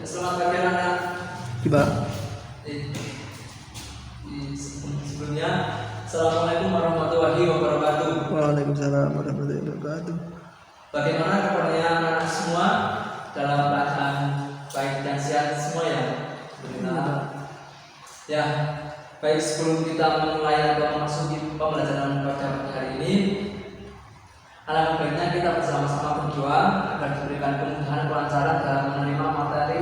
Selamat pagi anak. Coba. Sebelumnya, Assalamualaikum warahmatullahi wabarakatuh. Waalaikumsalam warahmatullahi wabarakatuh. Bagaimana kabarnya anak semua dalam keadaan baik dan sehat semua ya? Ya, baik sebelum kita memulai atau memasuki pembelajaran pada hari ini, alangkah baiknya kita bersama-sama berdoa agar diberikan kemudahan kelancaran dalam menerima materi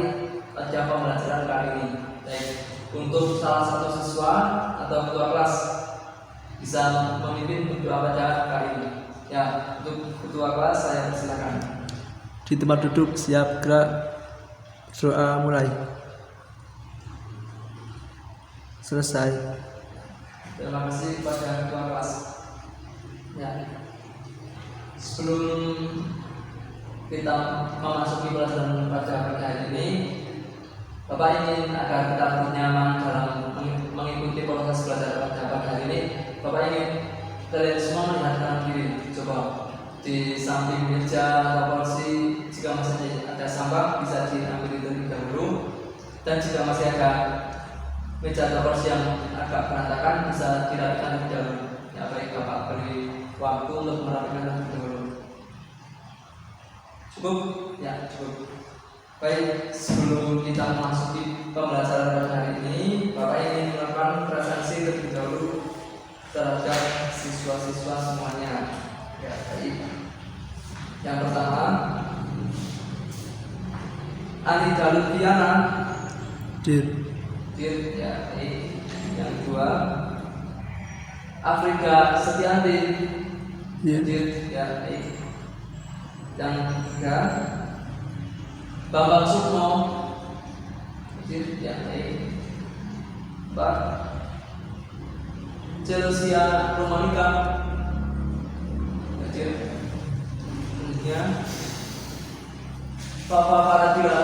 pada pembelajaran kali ini. Baik, untuk salah satu siswa atau ketua kelas bisa memimpin berdoa pada kali ini. Ya, untuk ketua kelas saya persilakan. Di tempat duduk siap, gerak, doa mulai. Selesai. Terima kasih kepada ketua kelas. Ya. Sebelum kita memasuki pelajaran pada hari ini, Bapak ingin agar kita lebih nyaman dalam mengikuti proses belajar pada hari ini. Bapak ingin kalian semua melihat kanan kiri. Coba di samping meja atau kursi, jika masih ada sampah bisa diambil terlebih dahulu, dan jika masih ada meja atau kursi yang agak berantakan bisa dirapikan terlebih dahulu. Ya, baik, Bapak beri waktu untuk merapikan terlebih dahulu. Cukup? Ya, cukup. Baik, sebelum kita memasuki pembelajaran pada hari ini, Bapak ingin melakukan presensi terlebih dahulu terhadap siswa-siswa semuanya. Ya, baik. Yang pertama, Anita Lutfiana. Dir. Ya, baik. Yang kedua, Afrika Setianti. Dir. Ya, baik. Yang ketiga, Bambang Sukmo. Ya, baik. Mbak Celusia Romanika. Kemudian Papa Paradila.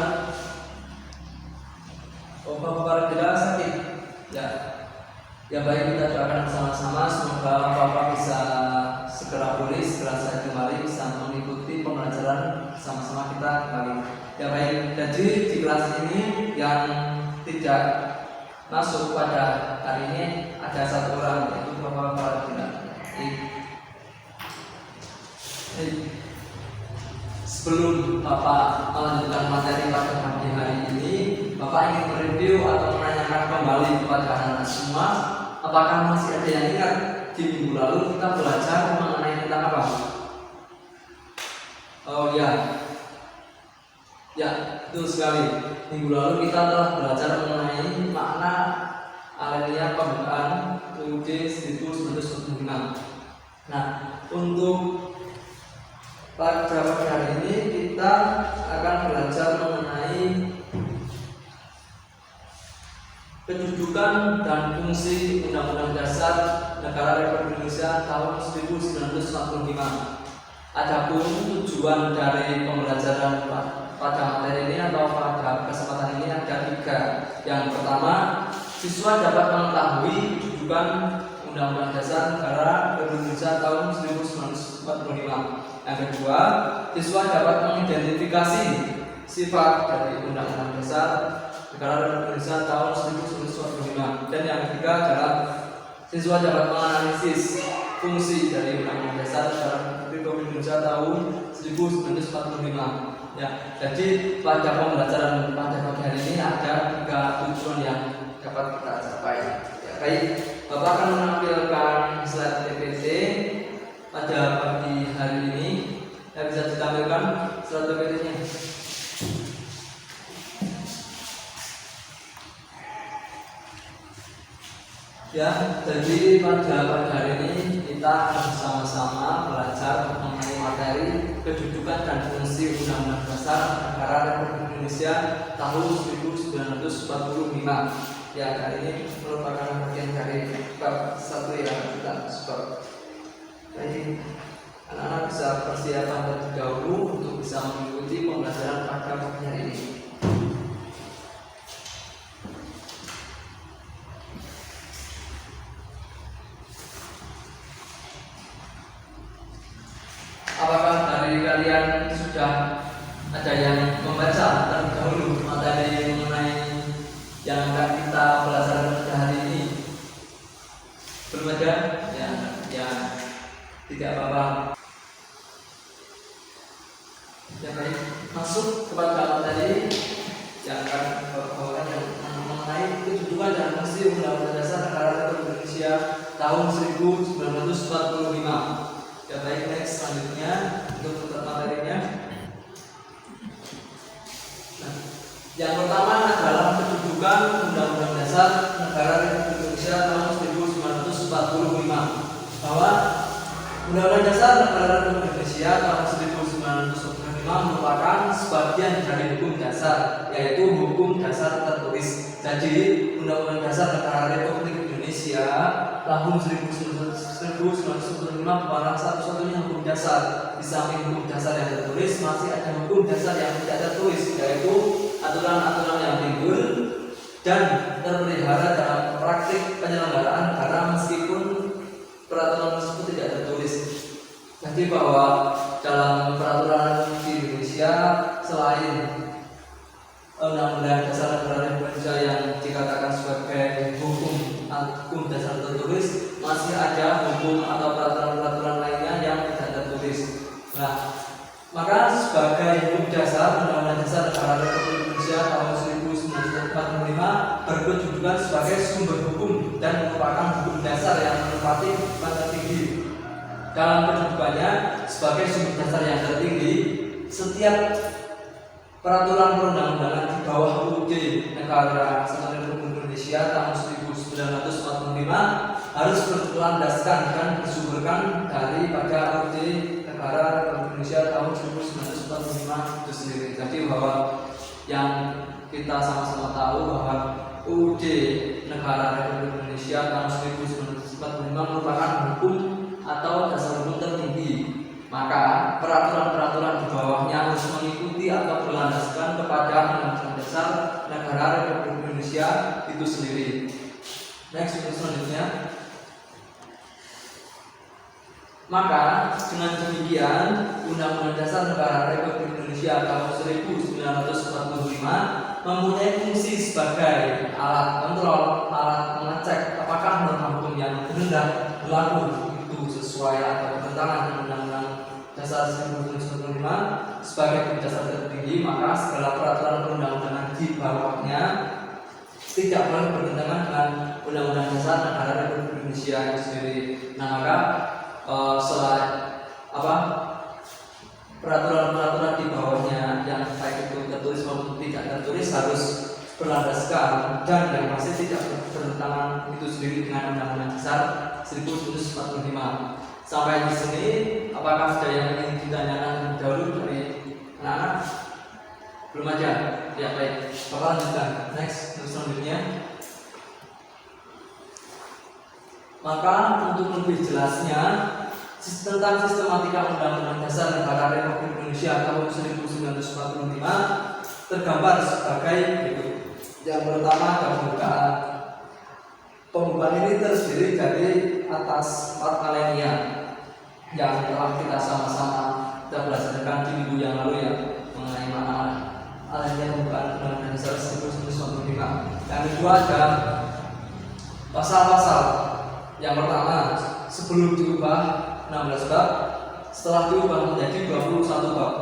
Papa Paradila sakit. Ya. Ya, baik, kita doakan bersama-sama semoga Bapak bisa segera pulih, segera sehat kembali, bisa mengikuti pembelajaran sama-sama kita kembali. Ya, baik, jadi di kelas ini yang tidak masuk pada hari ini ada satu orang, yaitu Bapak Paradila. Sebelum Bapak melanjutkan materi pada pagi hari ini, Bapak ingin mereview atau menanyakan kembali kepada anak-anak semua, apakah masih ada yang ingat di minggu lalu kita belajar mengenai tentang apa? Oh ya, ya, betul sekali. Minggu lalu kita telah belajar mengenai makna alinea pembukaan UUD 1945. Nah, untuk pada pagi hari ini kita akan belajar mengenai kedudukan dan fungsi Undang-Undang Dasar Negara Republik Indonesia tahun 1945. Adapun tujuan dari pembelajaran pada materi ini atau pada kesempatan ini ada tiga. Yang pertama, siswa dapat mengetahui kedudukan Undang-Undang Dasar Negara Republik Indonesia tahun 1945. Yang kedua, siswa dapat mengidentifikasi sifat dari Undang-Undang Dasar Negara Republik Indonesia tahun 1945. Dan yang ketiga adalah siswa dapat menganalisis fungsi dari Undang-Undang Dasar Negara Republik Indonesia tahun 1945. Ya, jadi pada pembelajaran pada pagi hari ini ada tiga tujuan yang dapat kita capai. Ya, baik, Bapak akan menampilkan slide PPT pada pagi hari ini. Ya, bisa ditampilkan slide PPT-nya. Ya, jadi pada pagi hari ini kita bersama-sama belajar mengenai materi kedudukan dan fungsi Undang-Undang Dasar Negara Republik Indonesia tahun 1945. Ya, hari ini merupakan bagian dari bab 1 yang kita sebut. Jadi anak-anak bisa persiapan terlebih dahulu untuk bisa mengikuti pembelajaran pada pagi hari ini. Apakah yang akan bawakan yang mengenai kedudukan dan fungsi Undang-Undang Dasar Negara Republik Indonesia tahun 1945. Ya baik, next selanjutnya untuk materinya. Nah, yang pertama adalah kedudukan Undang-Undang Dasar Negara Republik Indonesia tahun 1945, bahwa Undang-Undang Dasar Negara Republik Indonesia tahun 1945 merupakan sebagian dari hukum dasar, yaitu hukum dasar tertulis. Jadi Undang-Undang Dasar Negara Republik Indonesia tahun 1945 merupakan satu-satunya hukum dasar. Di samping hukum dasar yang tertulis, masih ada hukum dasar yang tidak tertulis, yaitu aturan-aturan yang timbul dan terpelihara dalam praktik penyelenggaraan negara meskipun peraturan tersebut tidak tertulis. Jadi bahwa dalam peraturan di Indonesia, selain Undang-Undang Dasar Negara Republik Indonesia yang dikatakan sebagai hukum dasar tertulis, masih ada hukum atau peraturan-peraturan lainnya yang tidak tertulis. Nah, maka sebagai hukum dasar, Undang-Undang Dasar Negara Republik Indonesia tahun 1945 berkedudukan sebagai sumber hukum dan merupakan hukum dasar yang menempati tempat tertinggi. Dalam kedudukannya sebagai sumber dasar yang tertinggi, setiap peraturan perundang-undangan di bawah UUD Negara Kesatuan Republik Indonesia tahun 1945 harus berlandaskan dan bersumberkan daripada UUD Negara Republik Indonesia tahun 1945 itu sendiri. Jadi bahwa yang kita sama-sama tahu bahwa UUD Negara Republik Indonesia tahun 1945 merupakan hukum atau dasar hukum tertinggi, maka peraturan-peraturan di bawahnya harus mengikuti atau berlandaskan kepada Undang-Undang Dasar Negara Republik Indonesia itu sendiri. Next, selanjutnya. Maka dengan demikian Undang-Undang Dasar Negara Republik Indonesia tahun 1945 mempunyai fungsi sebagai alat kontrol, alat mengecek apakah norma hukum yang hendak berlaku itu sesuai atau bertentangan dengan Undang-Undang Dasar 1945 sebagai hukum dasar tertinggi. Maka segala peraturan perundang-undangan di bawahnya tidak boleh bertentangan dengan Undang-Undang Dasar Negara Republik Indonesia itu sendiri. Nah, maka peraturan-peraturan di bawahnya yang baik itu tertulis maupun tidak tertulis harus berlandaskan dan yang pasti tidak bertentangan itu sendiri dengan Undang-Undang Dasar 1945. Sampai di sini, apakah ada yang ingin ditanyakan dahulu dari anak-anak? Belum aja? Ya baik, Bapak lanjutkan. Next, selanjutnya. Maka untuk lebih jelasnya tentang sistematika Undang-Undang Dasar Negara Republik Indonesia tahun 1945 tergambar sebagai berikut. Yang pertama, pembukaan. Pembukaan ini terdiri dari atas 4 alinea yang telah kita sama-sama belajarkan di minggu yang lalu ya, mengenai mana alinea pembukaan Undang-Undang Dasar 1945. Yang kedua ada pasal-pasal. Yang pertama, sebelum diubah 16 bab, setelah diubah menjadi 21 bab.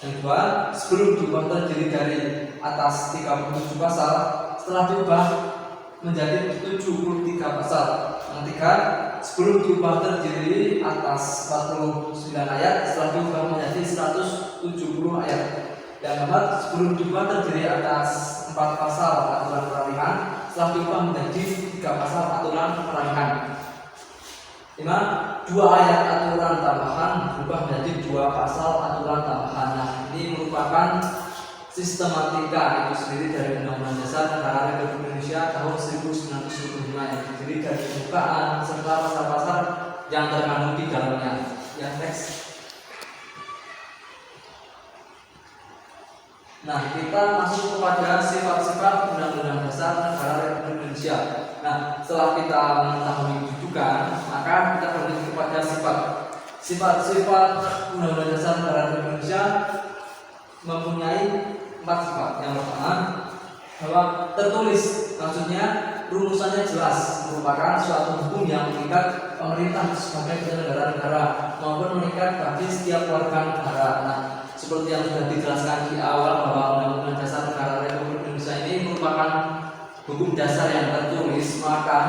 Yang kedua, sebelum diubah terdiri dari atas 37 pasal, setelah diubah menjadi 73 pasal. Yang ketiga, sebelum diubah terdiri atas 49 ayat, setelah diubah menjadi 170 ayat. Yang keempat, sebelum diubah terdiri atas 4 pasal aturan peralihan, setelah diubah menjadi 3 pasal aturan peralihan. 5. 2 ayat aturan tambahan berubah menjadi 2 pasal aturan tambahan. Nah, ini merupakan sistematika itu sendiri dari Undang-Undang Dasar Negara Republik Indonesia tahun 1945 yang terdiri dari pembukaan serta pasal-pasal yang terkandung di dalamnya. Ya, next. Nah, kita masuk kepada sifat-sifat Undang-Undang Dasar Negara Republik Indonesia. Nah, setelah kita mengetahui kedudukan, maka kita beralih kepada sifat-sifat Undang-Undang Dasar Negara Republik Indonesia mempunyai 4 sifat. Yang pertama, bahwa tertulis, maksudnya rumusannya jelas, merupakan suatu hukum yang mengikat pemerintah sebagai penyelenggara negara maupun mengikat bagi setiap warga negara. Nah, seperti yang sudah dijelaskan di awal bahwa Undang-Undang Dasar Negara Republik hukum dasar yang tertulis, maka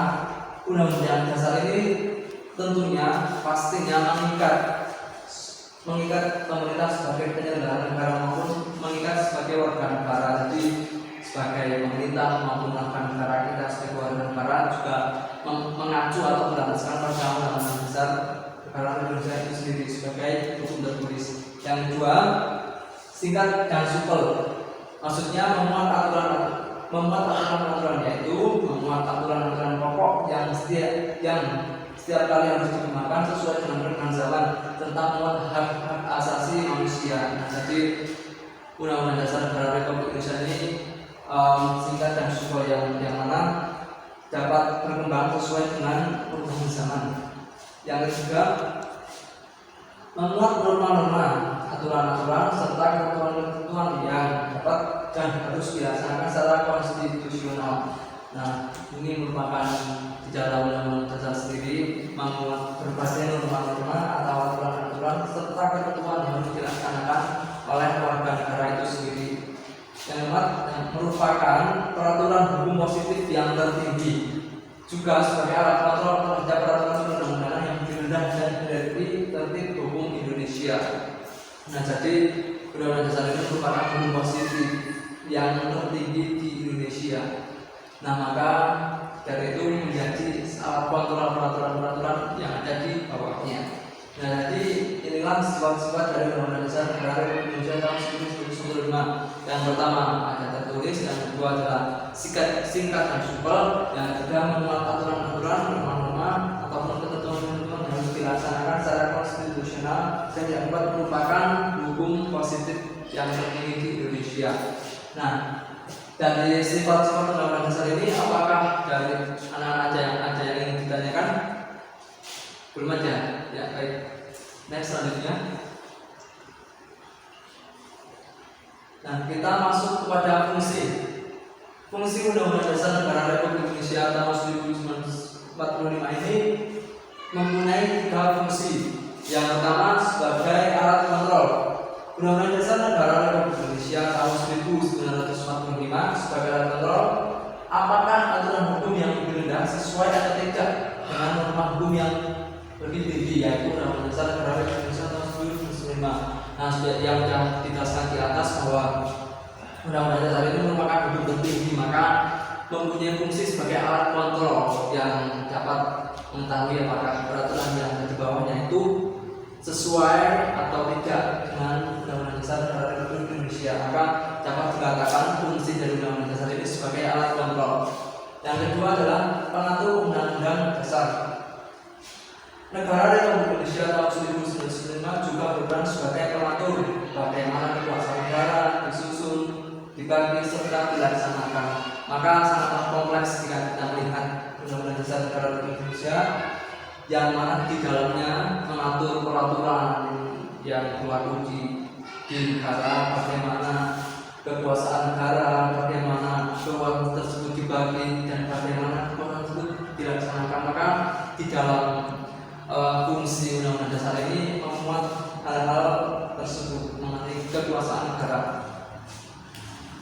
undang-undang dasar ini tentunya pastinya mengikat pemerintah sebagai penyelenggara negara maupun mengikat sebagai warga negara. Jadi sebagai pemerintah maupun warga negara, kita sebagai warga negara juga mengacu atau berdasarkan pada undang-undang dasar negara Indonesia itu sendiri sebagai hukum tertulis. Yang kedua, singkat dan supel, maksudnya memuat aturan-aturan, yaitu memuat aturan-aturan pokok yang setiap kali harus digunakan sesuai dengan perkembangan zaman tentang memuat hak-hak asasi manusia. Nah, jadi Undang-Undang Dasar Negara Republik Indonesia ini singkat dan supel yang mana dapat berkembang sesuai dengan perkembangan zaman. Yang ketiga, memuat norma-norma, aturan-aturan serta ketentuan-ketentuan yang dapat dan harus dilaksanakan secara konstitusional. Nah, ini merupakan di dalam Undang-Undang Dasar sendiri memuat berbagai norma-norma atau aturan-aturan serta ketentuan yang harus dilaksanakan oleh warga negara itu sendiri. Yang keempat, merupakan peraturan hukum positif yang tertinggi, juga sebagai alat kontrol terhadap peraturan perundang-undangan yang lebih rendah dan dari tertib hukum Indonesia. Nah, jadi Undang-Undang Dasar ini merupakan hukum positif yang tertinggi di Indonesia. Nah, maka dari itu menjadi alat kontrol peraturan-peraturan yang ada di bawahnya. Nah, jadi inilah sifat-sifat dari Undang-Undang Dasar Negara Republik Indonesia tahun 1945. Yang pertama ada tertulis, yang kedua adalah singkat dan supel, yang ketiga memuat aturan-aturan, norma-norma ataupun ketentuan-ketentuan yang harus dilaksanakan secara konstitusional, dan yang keempat merupakan hukum positif yang tertinggi di Indonesia. Nah, dari sifat-sifat Undang-Undang Dasar ini, apakah dari anak-anak ada yang ingin ditanyakan? Belum ada? Ya, baik. Next, selanjutnya. Nah, kita masuk kepada fungsi. Fungsi Undang-Undang Dasar Negara Republik Indonesia tahun 1945 ini mempunyai 3 fungsi. Yang pertama sebagai alat kontrol. Undang-Undang Dasar Negara Republik Indonesia tahun 1945 sebagai alat kontrol apakah aturan hukum yang lebih rendah sesuai atau tidak dengan norma hukum yang lebih tinggi, yaitu Undang-Undang Dasar Negara Republik Indonesia tahun 1945. Nah, yang sudah dijelaskan di atas bahwa Undang-Undang Dasar ini merupakan hukum tertinggi, maka mempunyai fungsi sebagai alat kontrol yang dapat mengetahui apakah peraturan yang ada di bawahnya itu sesuai atau tidak dengan Undang-Undang Dasar Negara Republik Indonesia. Maka dapat dikatakan fungsi dari Undang-Undang Dasar ini sebagai alat kontrol. Yang kedua adalah pengatur Undang-Undang Dasar Negara Republik Indonesia tahun 1945 juga berperan sebagai pengatur bagaimana kekuasaan negara disusun, dibagi serta dilaksanakan. Maka sangatlah kompleks jika kita melihat Undang-Undang Dasar Negara Republik Indonesia yang mana di dalamnya mengatur peraturan yang berlaku di negara, bagaimana kekuasaan negara, bagaimana kekuasaan tersebut dibagi dan bagaimana kekuasaan tersebut dilaksanakan. Maka di dalam fungsi Undang-Undang Dasar ini memuat hal-hal tersebut mengenai kekuasaan negara.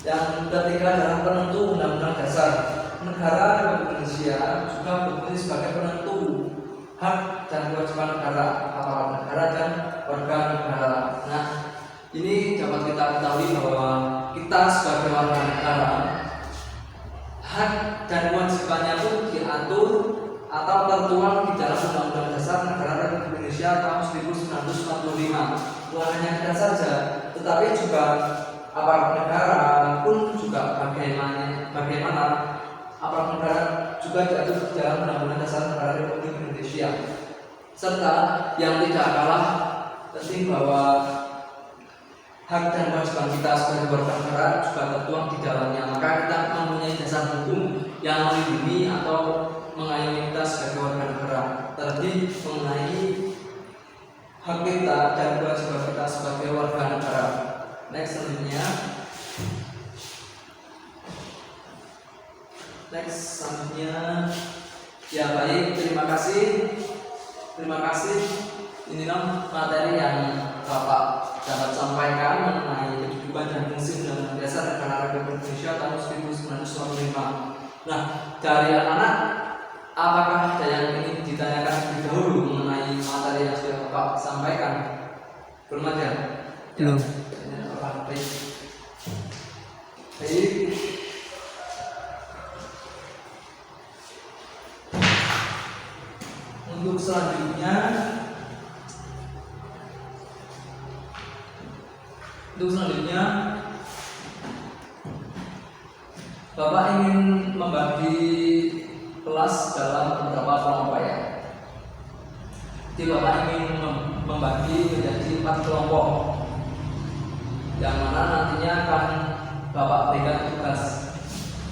Yang ketiga adalah penentu Undang-Undang Dasar Negara Republik Indonesia juga berfungsi sebagai penentu hak dan kewajiban negara, aparat negara dan warga negara. Nah, ini dapat kita ketahui bahwa kita sebagai warga negara hak dan kewajibannya pun diatur atau tertuang di dalam Undang-Undang Dasar Negara Republik Indonesia tahun 1945. Bukan hanya kita saja, tetapi juga aparat negara pun juga bagaimana aparat negara juga diatur di dalam Undang-Undang Dasar Negara Republik Indonesia. Serta yang tidak kalah penting bahwa hak dan kewajiban kita sebagai warga negara juga tertuang di dalamnya. Maka kita mempunyai dasar hukum yang melindungi atau mengayomi kita sebagai warga negara, terlebih mengenai hak kita dan kewajiban kita sebagai warga negara. Next, selanjutnya. Ya, baik, terima kasih. Inilah materi yang Bapak dapat sampaikan mengenai kedudukan dan fungsi Undang-Undang Dasar Negara Republik Indonesia tahun 1945. Nah, dari anak-anak, apakah ada yang ingin ditanyakan lebih dahulu mengenai materi yang sudah Bapak sampaikan? Belum ada? Belum. Baik. Baik. Untuk selanjutnya, Bapak ingin membagi kelas dalam beberapa kelompok ya. Jadi Bapak ingin membagi menjadi 4 kelompok, yang mana nantinya akan Bapak berikan tugas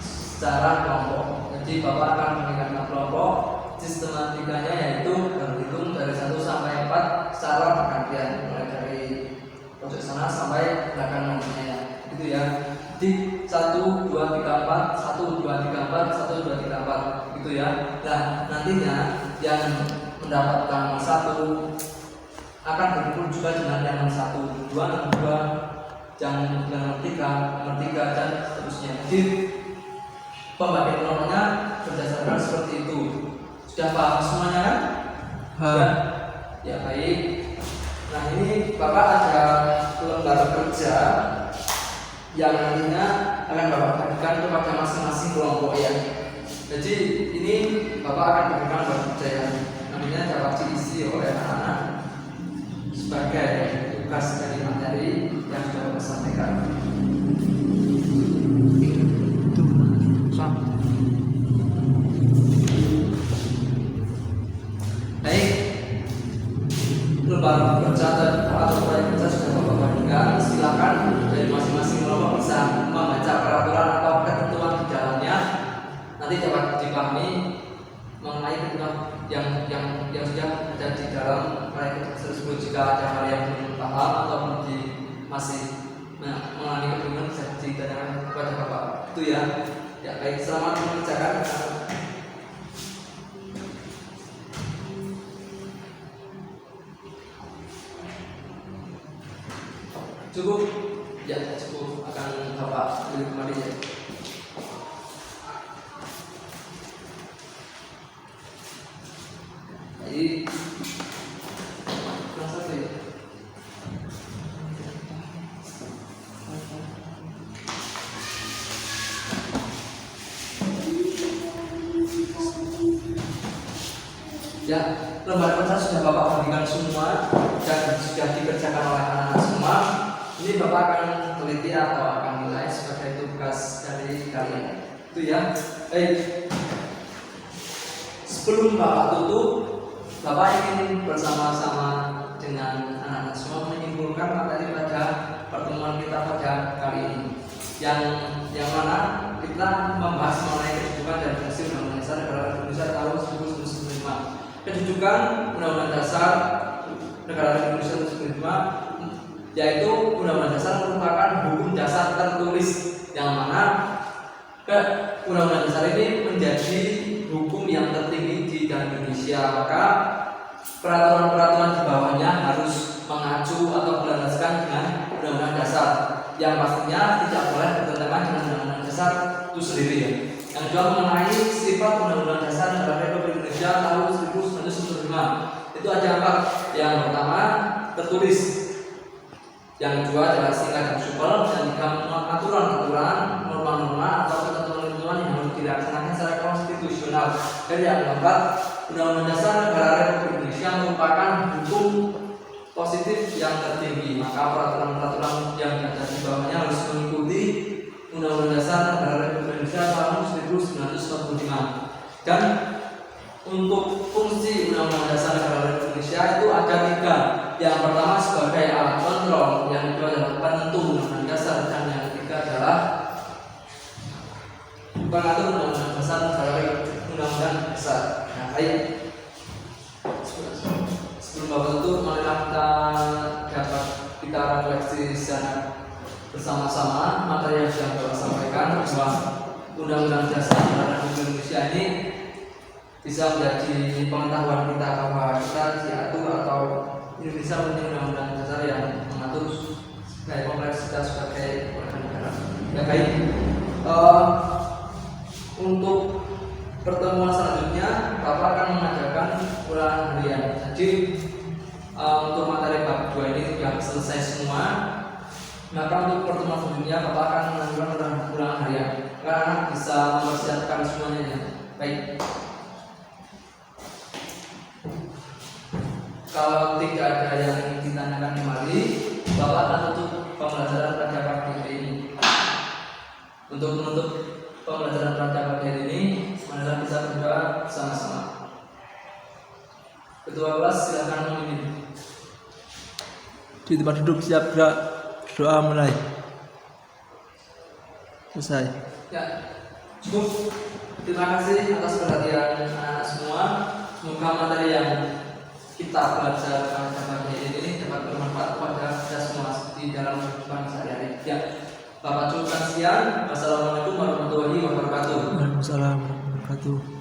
secara kelompok. Jadi Bapak akan memberikan 4 kelompok. Sistematikanya yaitu berhitung dari 1 sampai 4 secara bergantian, mulai dari pojok sana sampai belakang nantinya, gitu ya. Jadi 1, 2, 3, 4, 1, 2, 3, 4, 1, 2, 3, 4, gitu ya. Nah, nantinya yang mendapatkan 1 akan berkumpul juga dengan yang 1, 2, dan 2, yang dengan nomor 3, dan seterusnya. Jadi pembagian nomornya berdasarkan seperti itu. Sudah paham semuanya kan? Paham. Ya baik. Nah, ini Bapak ada lembar kerja yang nantinya akan Bapak bagikan kepada masing-masing kelompok ya. Jadi ini Bapak akan berikan lembar kerja yang nantinya dapat diisi oleh anak-anak sebagai tugas dari materi yang sudah Bapak sampaikan. Baik, lembar kerja atau proyek kerja sudah Bapak bagikan. Silakan dari masing-masing kelompok bisa membaca peraturan atau ketentuan di dalamnya. Nanti dapat dipahami mengenai ketentuan yang sudah ada di dalam proyek tersebut. Jika ada hal yang belum paham atau masih mengalami kebingungan, bisa ditanyakan kepada Bapak. Itu ya. Ya baik, selamat mengerjakan. Cukup? Ya cukup, akan Bapak beli kembali ya. Jadi kelas 1 ya. Ya, lembar kerja sudah Bapak bagikan semua dan sudah dikerjakan oleh anak-anak semua. Ini Bapak akan teliti atau akan nilai sebagai tugas dari kalian. Itu ya. Sebelum Bapak tutup, Bapak ingin bersama-sama dengan anak-anak semua menyimpulkan materi pada pertemuan kita pada kali ini. Yang mana kita membahas mengenai kedudukan dan fungsi Undang-Undang Dasar Negara Republik Indonesia tahun 1945. Kedudukan Undang-Undang Dasar Negara Republik Indonesia tahun 1945, yaitu Undang-Undang Dasar merupakan hukum dasar tertulis yang mana Undang-Undang Dasar ini menjadi hukum yang tertinggi di Indonesia. Maka peraturan-peraturan di bawahnya harus mengacu atau berlandaskan dengan Undang-Undang Dasar, yang pastinya tidak boleh bertentangan dengan Undang-Undang Dasar itu sendiri ya. Yang kedua mengenai sifat Undang-Undang Dasar Negara Republik Indonesia tahun 1945, itu ada 4. Yang pertama tertulis, yang kedua adalah singkat dan supel, dan tiga aturan-aturan, norma-norma atau ketentuan-ketentuan yang harus dilaksanakan secara konstitusional. Dan yang keempat, Undang-Undang Dasar Negara Republik Indonesia merupakan hukum positif yang tertinggi. Maka peraturan-peraturan yang ada di bawahnya harus mengikuti Undang-Undang Dasar Negara Republik Indonesia tahun 1945. Dan untuk fungsi Undang-Undang Dasar Negara Republik Indonesia itu ada 3. Yang pertama sebagai alat kontrol, yang kedua adalah penentu Undang-Undang Dasar, dan yang ketiga adalah pengatur Undang-Undang Dasar Negara Republik Undang-Undang Dasar. Nah, baik. Sebelum Bapak tutup, marilah kita refleksi secara bersama-sama materi yang sudah Bapak sampaikan, bahwa Undang-Undang Dasar Negara Republik Indonesia ini bisa menjadi pengetahuan kita bahwa kita diatur atau Indonesia punya Undang-Undang Dasar yang mengatur sebagai kompleksitas sebagai warga negara. Ya baik. Untuk pertemuan selanjutnya, Bapak akan mengadakan ulangan harian. Jadi untuk materi bab 2 ini sudah selesai semua. Maka untuk pertemuan selanjutnya, Bapak akan melakukan ulangan harian. Karena bisa mempersiapkan semuanya ya. Baik. Kalau tidak ada yang ingin ditanyakan kembali, Bapak akan tutup pembelajaran pada pagi hari ini. Untuk menutup pembelajaran pada pagi hari ini, mari kita berdoa sama-sama. Ketua kelas silakan memimpin. Di tempat duduk siap gerak. Doa mulai. Selesai. Ya, cukup. Terima kasih atas perhatian anak-anak semua. Semoga materi yang kita belajar pada pagi ini dapat bermanfaat kepada kita semua di dalam kehidupan sehari-hari. Ya, Bapak cukupkan sekian. Wassalamualaikum warahmatullahi wabarakatuh. Waalaikumsalam warahmatullahi wabarakatuh.